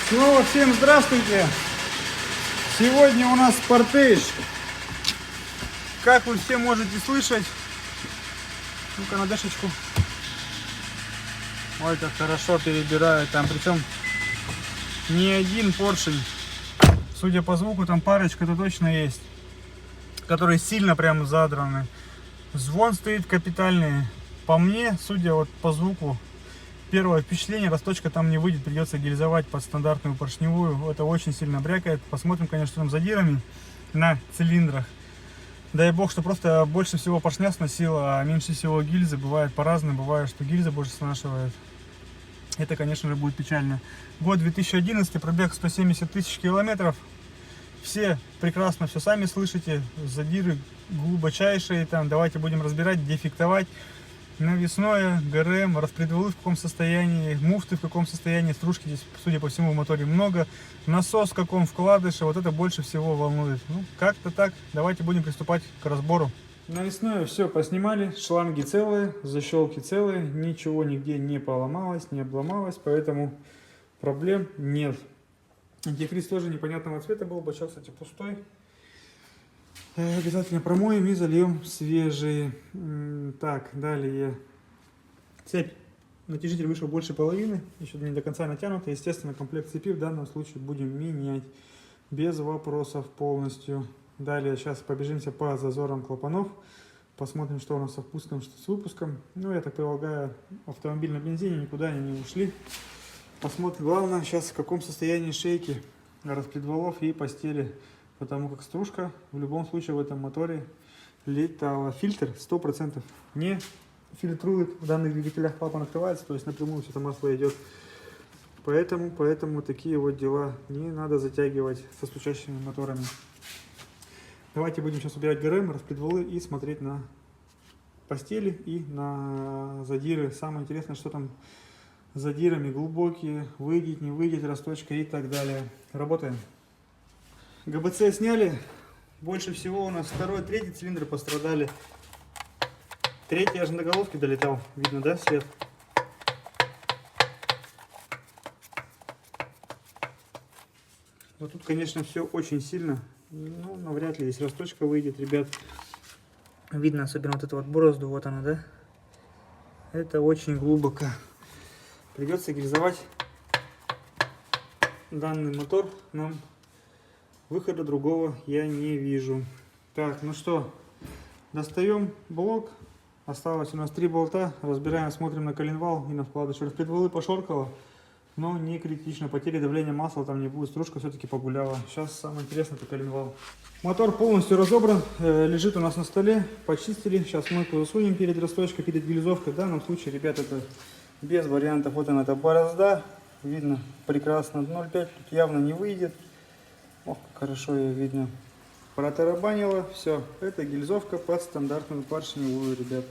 Снова всем здравствуйте! Сегодня у нас Sportage. Как вы все можете слышать, ну-ка на дышечку. Ой, как хорошо перебирает там, причем не один поршень. Судя по звуку, там парочка-то точно есть, которые сильно прям задраны. Звон стоит капитальный. По мне, судя вот по звуку, первое впечатление, расточка там не выйдет, придется гильзовать под стандартную поршневую. Это очень сильно брякает. Посмотрим, конечно, что там за дирами на цилиндрах. Дай бог, что просто больше всего поршня сносило, а меньше всего гильзы. Бывает по-разному, бывает, что гильза больше снашивает. Это, конечно же, будет печально. Год 2011, пробег 170 тысяч километров. Все прекрасно все сами слышите. Задиры глубочайшие. Там давайте будем разбирать, дефектовать. Навесное, ГРМ, распредвалы в каком состоянии, муфты в каком состоянии, стружки здесь, судя по всему, в моторе много, насос в каком, вкладыше, вот это больше всего волнует. Ну, как-то так, давайте будем приступать к разбору. Навесное все поснимали, шланги целые, защелки целые, ничего нигде не поломалось, не обломалось, поэтому проблем нет. Антифриз тоже непонятного цвета был, бачок, кстати, пустой. Обязательно промоем и зальем свежие. Так, далее. Цепь. Натяжитель вышел больше половины, еще не до конца натянута. Естественно, комплект цепи в данном случае будем менять без вопросов полностью. Далее сейчас побежимся по зазорам клапанов. Посмотрим, что у нас со впуском, что с выпуском. Ну, я так полагаю, автомобиль на бензине, никуда они не ушли. Посмотрим. Главное сейчас в каком состоянии шейки, распредвалов и постели. Потому как стружка в любом случае в этом моторе летала. Фильтр 100% не фильтрует. В данных двигателях клапан открывается, то есть напрямую все это масло идет. Поэтому такие вот дела не надо затягивать со стучащими моторами. Давайте будем сейчас убирать ГРМ, распредвалы и смотреть на постели и на задиры. Самое интересное, что там с задирами, глубокие, выйдет, не выйдет, росточка и так далее. Работаем. ГБЦ сняли. Больше всего у нас второй, третий цилиндры пострадали. Третий аж на головке долетал. Видно, да, свет? Вот тут, конечно, все очень сильно. Ну, навряд ли здесь росточка выйдет, ребят. Видно, особенно вот эту вот борозду, вот она, да? Это очень глубоко. Придется гильзовать данный мотор нам. Выхода другого я не вижу. Так, ну что, достаем блок. Осталось у нас 3 болта. Разбираем, смотрим на коленвал и на вкладыш. Распредвалы пошоркало, но не критично. Потери давления масла там не будет. Стружка все-таки погуляла. Сейчас самое интересное это коленвал. Мотор полностью разобран. Лежит у нас на столе. Почистили. Сейчас мойку засунем перед росточкой, перед гильзовкой. В данном случае, ребят, это без вариантов. Вот она, эта борозда. Видно прекрасно. 0,5 тут явно не выйдет. Ох, хорошо ее видно. Протарабанило. Все. Это гильзовка под стандартную поршневую, ребят.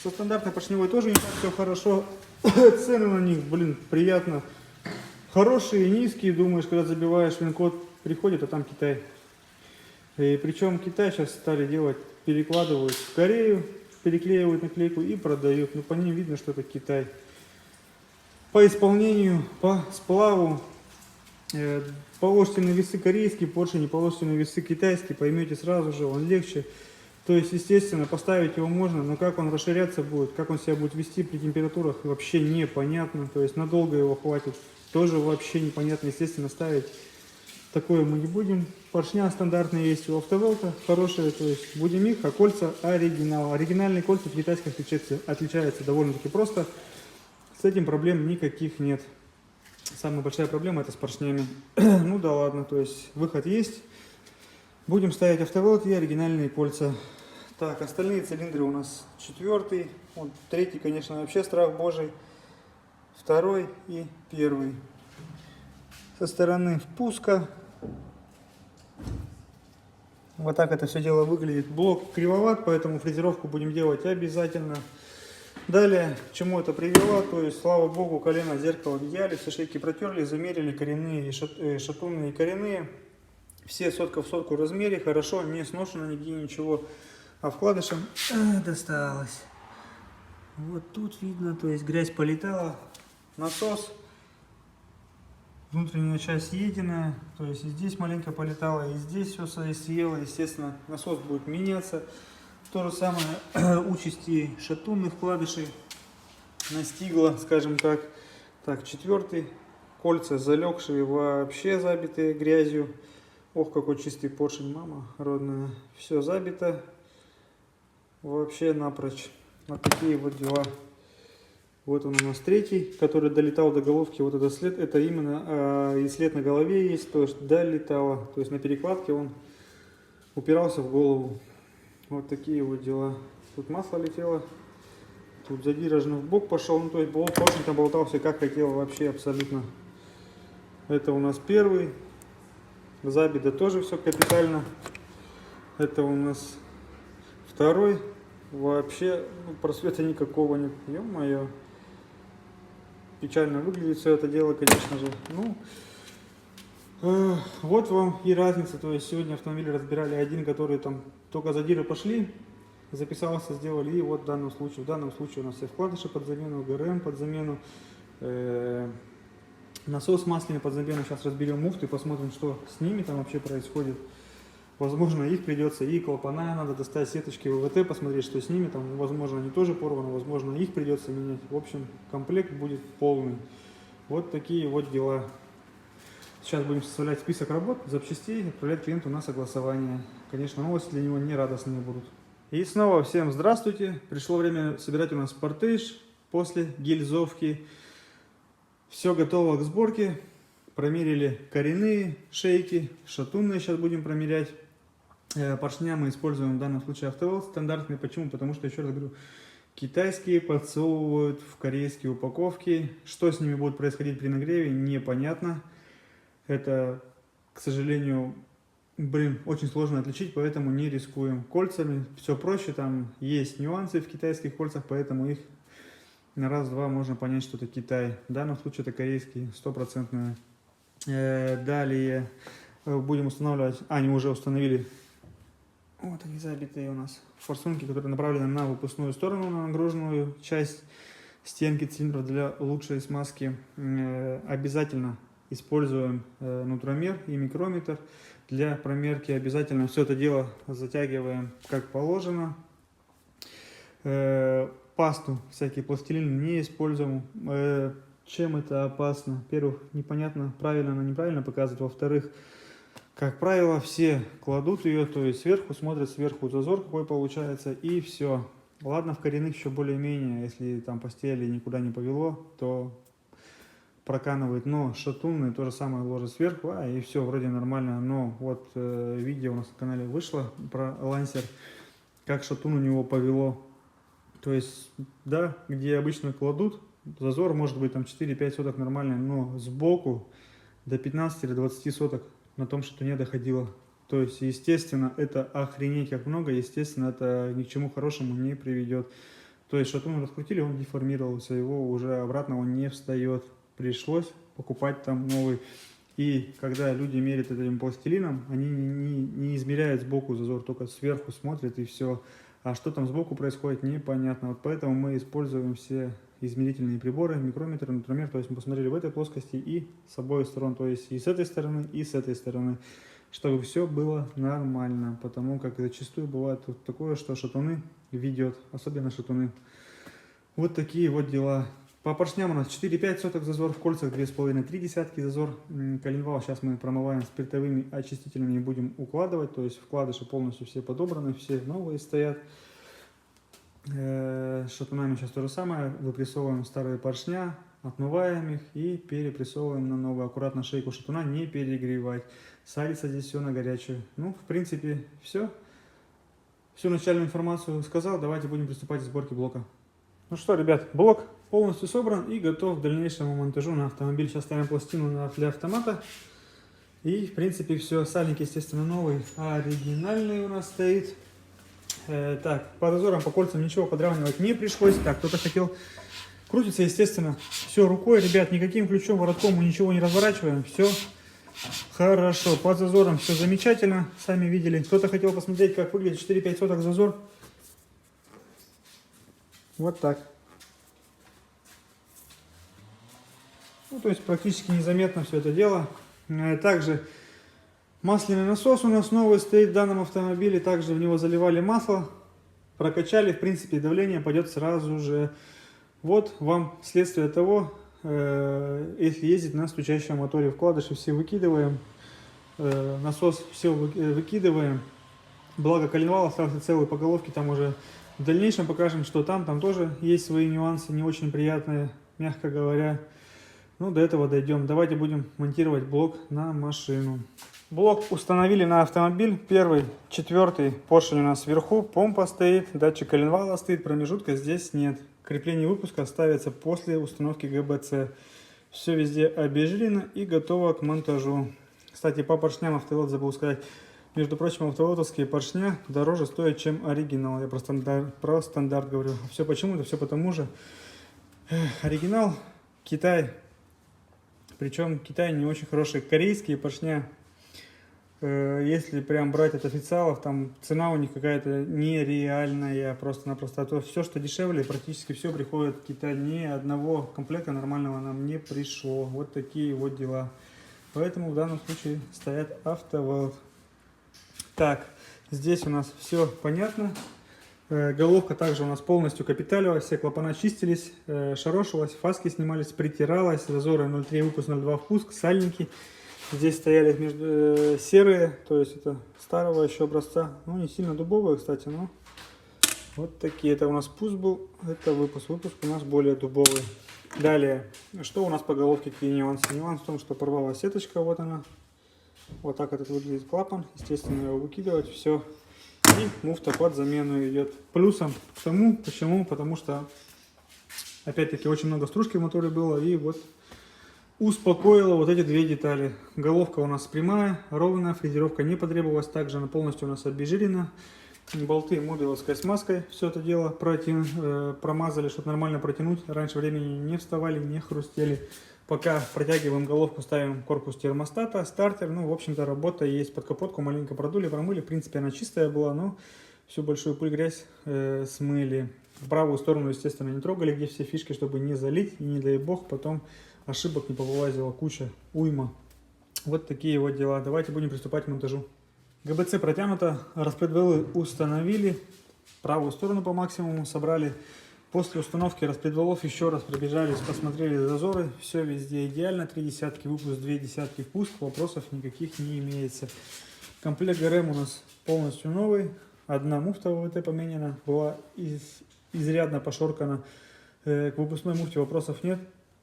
Со стандартной поршневой тоже не так все хорошо. Цены на них, блин, приятно. Хорошие, низкие. Думаешь, когда забиваешь вин-код, приходит, а там Китай. И причем Китай сейчас стали делать, перекладывают в Корею, переклеивают наклейку и продают. Ну, по ним видно, что это Китай. По исполнению, по сплаву. Положите на весы корейские поршни, положите на весы китайские, поймете сразу же, он легче. То есть, естественно, поставить его можно, но как он расширяться будет, как он себя будет вести при температурах, вообще непонятно. То есть, надолго его хватит, тоже вообще непонятно. Естественно, ставить такое мы не будем. Поршня стандартные есть у Автовелта, хорошие, то есть, будем их, а кольца оригинал. Оригинальные кольца от китайских отличаются довольно-таки просто. С этим проблем никаких нет. Самая большая проблема это с поршнями. Ну да ладно, то есть выход есть. Будем ставить Автовелт и оригинальные кольца. Так, остальные цилиндры у нас 4-й. Вот 3-й, конечно, вообще страх божий. 2-й и 1-й. Со стороны впуска. Вот так это все дело выглядит. Блок кривоват, поэтому фрезеровку будем делать обязательно. Далее, к чему это привело, то есть, слава богу, колено, зеркало в идеале, все шейки протерли, замерили коренные, шатунные и коренные. Все сотка в сотку в размере, хорошо, не сношено нигде ничего, а вкладышем досталось. Вот тут видно, то есть грязь полетала, насос Внутренняя часть съеденная, то есть и здесь маленько полетало, и здесь все съело. Естественно, насос будет меняться. То же самое участь и шатунных вкладышей настигла, скажем так. Так, четвертый. Кольца залегшие, вообще забитые грязью. Ох, какой чистый поршень, мама родная. Все забито. Вообще напрочь. Вот такие вот дела. Вот он у нас третий, который долетал до головки. Вот этот след, это именно и след на голове есть, то есть долетало. То есть на перекладке он упирался в голову. Вот такие вот дела. Тут масло летело. Тут задирожно в бок пошел. Ну, то есть поршень там болтался как хотел вообще абсолютно. Это у нас первый. Забито тоже все капитально. Это у нас второй. Вообще просвета никакого нет. Ё-моё. Печально выглядит все это дело, конечно же. Ну, вот вам и разница. То есть сегодня автомобиль разбирали один, который там только задиры пошли, записался, сделали. И вот в данном случае у нас все вкладыши под замену, ГРМ под замену, насос масляный под замену. Сейчас разберем муфты, посмотрим, что с ними там вообще происходит. Возможно, их придется и клапана надо достать, сеточки ВВТ, посмотреть, что с ними там. Возможно, они тоже порваны, возможно, их придется менять. В общем, комплект будет полный. Вот такие вот дела. Сейчас будем составлять список работ, запчастей, отправлять клиенту на согласование. Конечно, новости для него не радостные будут. И снова всем здравствуйте. Пришло время собирать у нас портыш после гильзовки. Все готово к сборке. Промерили коренные шейки, шатунные сейчас будем промерять. Поршня мы используем в данном случае АвтоВАЛ стандартные. Почему? Потому что, еще раз говорю, китайские подсовывают в корейские упаковки. Что с ними будет происходить при нагреве, непонятно. Это, к сожалению, очень сложно отличить, поэтому не рискуем. Кольцами все проще, там есть нюансы в китайских кольцах, поэтому их на раз-два можно понять, что это Китай. В данном случае это корейские, 100%. Далее будем устанавливать, они уже установили, вот они забитые у нас, форсунки, которые направлены на выпускную сторону, на нагруженную часть стенки цилиндров для лучшей смазки. Обязательно используем нутромер и микрометр для промерки. Обязательно все это дело затягиваем как положено. Пасту, всякие пластилины не используем. Чем это опасно? Во-первых, непонятно, правильно она неправильно показывает. Во-вторых, как правило, все кладут ее, то есть сверху, смотрят сверху зазор какой получается, и все. Ладно, в коренных еще более-менее, если там постели никуда не повело, то проканывает. Но шатунные то же самое ложат сверху, и все, вроде нормально. Но вот видео у нас на канале вышло про лансер, как шатун у него повело. То есть, да, где обычно кладут, зазор может быть там 4-5 соток нормально, но сбоку до 15-20 соток на том, что не доходило. То есть, естественно, это охренеть как много, естественно, это ни к чему хорошему не приведет. То есть, шатун раскрутили, он деформировался, его уже обратно он не встает. Пришлось покупать там новый. И когда люди меряют этим пластилином, они не измеряют сбоку зазор, только сверху смотрят и все. А что там сбоку происходит, непонятно. Вот поэтому мы используем все измерительные приборы, микрометр, нутромер. То есть мы посмотрели в этой плоскости и с обоих сторон. То есть и с этой стороны, и с этой стороны. Чтобы все было нормально. Потому как зачастую бывает вот такое, что шатуны ведет. Особенно шатуны. Вот такие вот дела. По поршням у нас 4-5 соток зазор, в кольцах 2,5-3 десятки зазор. Коленвал сейчас мы промываем спиртовыми очистителями и будем укладывать. То есть вкладыши полностью все подобраны, все новые стоят. Шатунами сейчас то же самое. Выпрессовываем старые поршня, отмываем их и перепрессовываем на новые. Аккуратно шейку шатуна не перегревать. Садится здесь все на горячую. Ну, в принципе, все. Всю начальную информацию сказал. Давайте будем приступать к сборке блока. Ну что, ребят, блок полностью собран и готов к дальнейшему монтажу на автомобиль. Сейчас ставим пластину для автомата. И, в принципе, все. Сальник, естественно, новый, оригинальный у нас стоит. Так, по зазорам, по кольцам ничего подравнивать не пришлось. Так, кто-то хотел... Крутится, естественно, все рукой. Ребят, никаким ключом, воротком мы ничего не разворачиваем. Все хорошо. По зазорам все замечательно. Сами видели. Кто-то хотел посмотреть, как выглядит 4-5 соток зазор. Вот так. Ну, то есть практически незаметно все это дело. Также масляный насос у нас новый стоит в данном автомобиле. Также в него заливали масло, прокачали. В принципе, давление пойдет сразу же. Вот вам следствие того, если ездить на стучащем моторе. Вкладыши все выкидываем, насос все выкидываем. Благо коленвал остался целый по головке, там уже в дальнейшем покажем, что там тоже есть свои нюансы, не очень приятные, мягко говоря. Ну, до этого дойдем. Давайте будем монтировать блок на машину. Блок установили на автомобиль. Первый, четвертый поршень у нас вверху, помпа стоит, датчик коленвала стоит, промежутка здесь нет. Крепление выпуска ставится после установки ГБЦ. Все везде обезжирено и готово к монтажу. Кстати, по поршням Автовелт забыл сказать. Между прочим, автовелтовские поршня дороже стоят, чем оригинал. Я про стандарт говорю. Все почему-то, все потому же. Оригинал Китай. Причем Китай не очень хорошие. Корейские поршня, если прям брать от официалов, там цена у них какая-то нереальная. Просто-напросто. А то все, что дешевле, практически все приходит в Китай. Ни одного комплекта нормального нам не пришло. Вот такие вот дела. Поэтому в данном случае стоят Автовелт. Так, здесь у нас все понятно. Головка также у нас полностью капиталилась, все клапана чистились, шарошилась, фаски снимались, притиралась, зазоры 0,3 выпуск, 0,2 впуск, сальники. Здесь стояли серые, то есть это старого еще образца. Ну, не сильно дубовые, кстати, но вот такие. Это у нас пуск был, это выпуск. Выпуск у нас более дубовый. Далее, что у нас по головке, какие нюансы? Нюанс в том, что порвалась сеточка, вот она. Вот так этот выглядит клапан. Естественно, его выкидывать, все. И муфта под замену идет. Плюсом к тому, почему? Потому что, опять-таки, очень много стружки в моторе было. И вот успокоило вот эти две детали. Головка у нас прямая, ровная, фрезеровка не потребовалась. Также она полностью у нас обезжирена. Болты мобиловской смазкой. Все это дело промазали, чтобы нормально протянуть. Раньше времени не вставали, не хрустели. Пока протягиваем головку, ставим корпус термостата, стартер. Ну, в общем-то, работа есть. Под капотку маленько продули, промыли. В принципе, она чистая была, но всю большую пыль, грязь смыли. В правую сторону, естественно, не трогали, где все фишки, чтобы не залить. И не дай бог, потом ошибок не повылазила куча, уйма. Вот такие вот дела. Давайте будем приступать к монтажу. ГБЦ протянуто, распредвалы установили. Правую сторону по максимуму собрали. После установки распредвалов еще раз пробежались, посмотрели зазоры. Все везде идеально. 3 десятки выпуск, 2 десятки впуск. Вопросов никаких не имеется. Комплект ГРМ у нас полностью новый. Одна муфта ВВТ поменена. Была изрядно пошоркана. К выпускной муфте вопросов нет.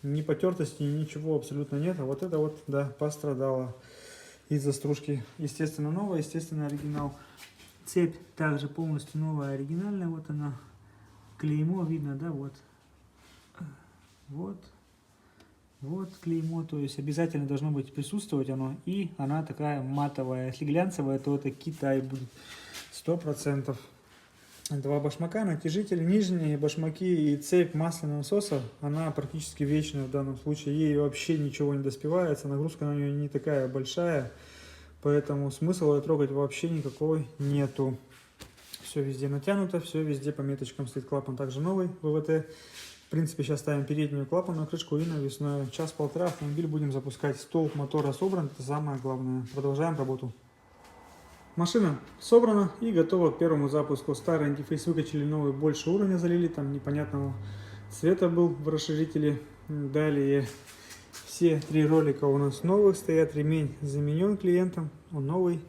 Ни потертости, ничего абсолютно нет. А вот это вот, да, пострадало из-за стружки. Естественно, новая, естественно, оригинал. Цепь также полностью новая, оригинальная. Вот она. Клеймо видно, да, вот клеймо, то есть обязательно должно быть присутствовать оно, и она такая матовая. Если глянцевая, то это Китай будет 100%. Два башмака, натяжитель, нижние башмаки и цепь масляного насоса, она практически вечная в данном случае, ей вообще ничего не доспевается, нагрузка на нее не такая большая, поэтому смысла ее трогать вообще никакой нету. Все везде натянуто, все везде по меточкам стоит. Клапан также новый, ВВТ. В принципе, сейчас ставим переднюю клапанную крышку и навесную. Час-полтора автомобиль будем запускать. Столб мотора собран, это самое главное. Продолжаем работу. Машина собрана и готова к первому запуску. Старый антифриз выкачали, новый больше уровня залили. Там непонятного цвета был в расширителе. Далее все 3 ролика у нас новых стоят. Ремень заменен клиентом, он новый.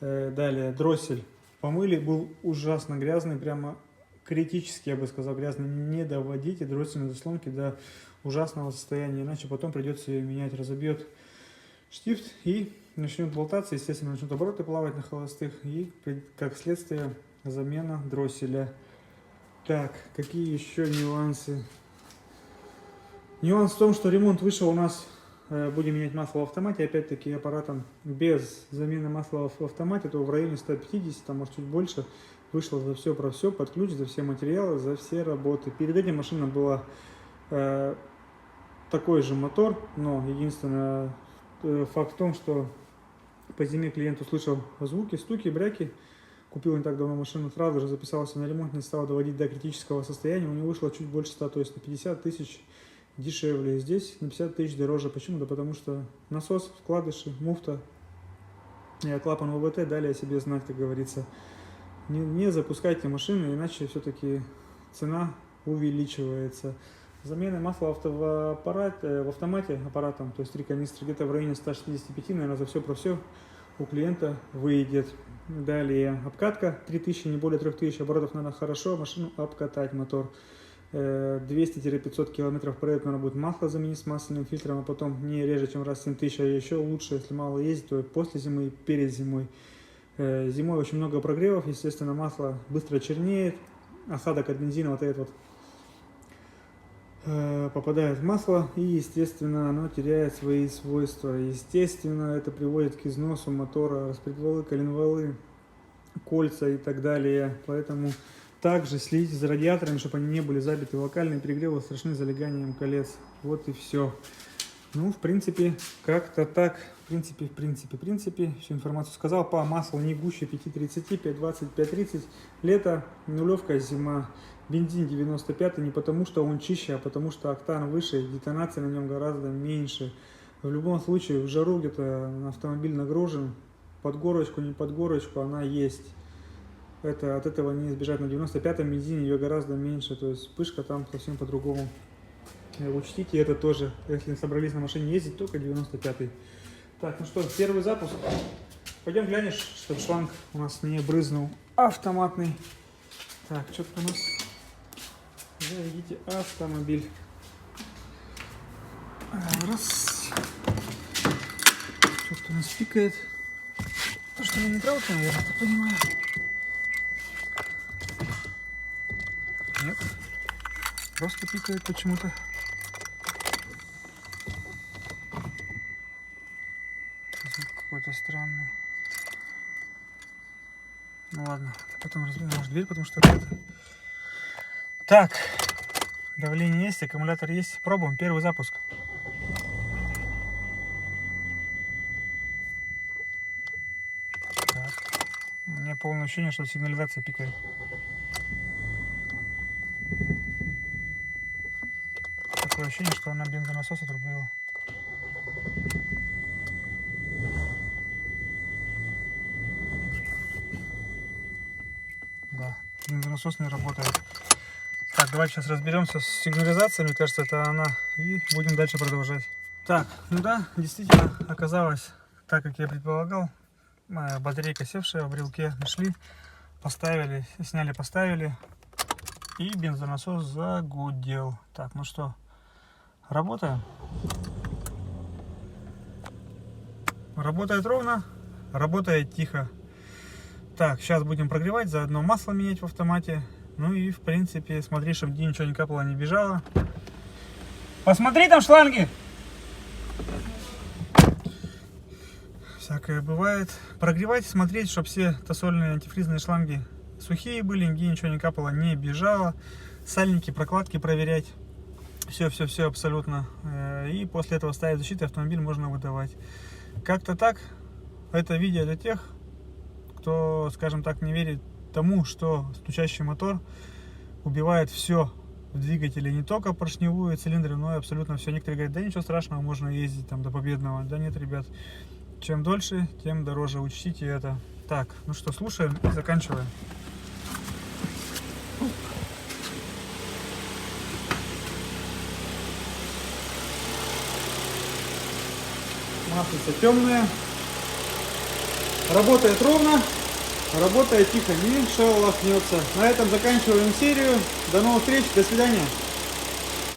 Далее дроссель помыли, был ужасно грязный, прямо критически, я бы сказал, грязный. Не доводите дроссельные заслонки до ужасного состояния, иначе потом придется ее менять. Разобьет штифт и начнет болтаться, естественно, начнут обороты плавать на холостых, и как следствие замена дросселя. Так, какие еще нюансы? Нюанс в том, что ремонт вышел у нас, будем менять масло в автомате, опять-таки аппаратом без замены масла в автомате, то в районе 150, там, может чуть больше, вышло за все про все, под ключ, за все материалы, за все работы. Перед этим машина была такой же мотор, но единственное, факт в том, что по зиме клиент услышал звуки, стуки, бряки, купил не так давно машину, сразу же записался на ремонт, не стал доводить до критического состояния, у него вышло чуть больше 100, то есть на 50 тысяч дешевле. Здесь на 50 тысяч дороже. Почему? Да потому что насос, вкладыши, муфта, клапан ВВТ дали о себе знать, как говорится. Не запускайте машины, иначе все-таки цена увеличивается. Замена масла в автомате аппаратом, то есть 3 канистры, где-то в районе 165, наверное, за все про все у клиента выйдет. Далее обкатка 3000, не более 3000 оборотов, надо хорошо машину обкатать, мотор. 200-500 километров проедет, надо будет масло заменить с масляным фильтром, а потом не реже, чем раз в 7000, а еще лучше, если мало ездить, то после зимы и перед зимой. Зимой очень много прогревов, естественно, масло быстро чернеет, осадок от бензина вот этот вот попадает в масло, и, естественно, оно теряет свои свойства. Естественно, это приводит к износу мотора, распредвалы, коленвалы, кольца и так далее. Поэтому также следите за радиаторами, чтобы они не были забиты. Локальные перегревы страшны залеганием колец. Вот и все. Ну, в принципе, как-то так. В принципе, всю информацию сказал. По маслу не гуще 5.30, 5.20, 5.30. Лето, нулевка, зима. Бензин 95, не потому что он чище, а потому что октан выше, детонации на нем гораздо меньше. В любом случае, в жару где-то автомобиль нагружен, под горочку, не под горочку, она есть. От этого не избежать. На 95-м бензине ее гораздо меньше, то есть вспышка там совсем по-другому. Учтите это тоже, если собрались на машине ездить, только 95-й. Так, ну что, первый запуск. Пойдем глянешь, чтобы шланг у нас не брызнул. Автоматный. Так, что-то у нас... Заведите автомобиль. Раз. Что-то у нас пикает. То, что не нейтралка, наверное, я понимаю. Нет. Просто пикает почему-то. Звук какой-то странный. Ну ладно, потом разберем, может, дверь, потому что это... Так, давление есть, аккумулятор есть. Пробуем, первый запуск. Так. У меня полное ощущение, что сигнализация пикает. Такое ощущение, что она бензонасос отрубила. Да, бензонасос не работает. Так, давайте сейчас разберемся с сигнализацией, мне кажется, это она, и будем дальше продолжать. Так, ну да, действительно оказалось так, как я предполагал. Моя батарейка севшая в брелке, нашли, поставили, сняли, поставили, и бензонасос загудел. Так, ну что, работаем. Работает ровно, работает тихо. Так, сейчас будем прогревать, заодно масло менять в автомате. Ну и, в принципе, смотри, чтобы ничего не капало, не бежало. Посмотри там шланги! Всякое бывает. Прогревать, смотреть, чтобы все тосольные антифризные шланги сухие были, нигде ничего не капало, не бежало. Сальники, прокладки проверять. Все абсолютно. И после этого ставить защиту, автомобиль можно выдавать. Как-то так. Это видео для тех, кто, скажем так, не верит тому, что стучащий мотор убивает все в двигателе, не только поршневую, цилиндры, но и абсолютно все. Некоторые говорят, да ничего страшного, можно ездить там до победного. Да нет, ребят, чем дольше, тем дороже, учтите это. Так, ну что, слушаем и заканчиваем. Маслица темная, работает ровно. Работает тихо, не шелохнется. На этом заканчиваем серию. До новых встреч, до свидания.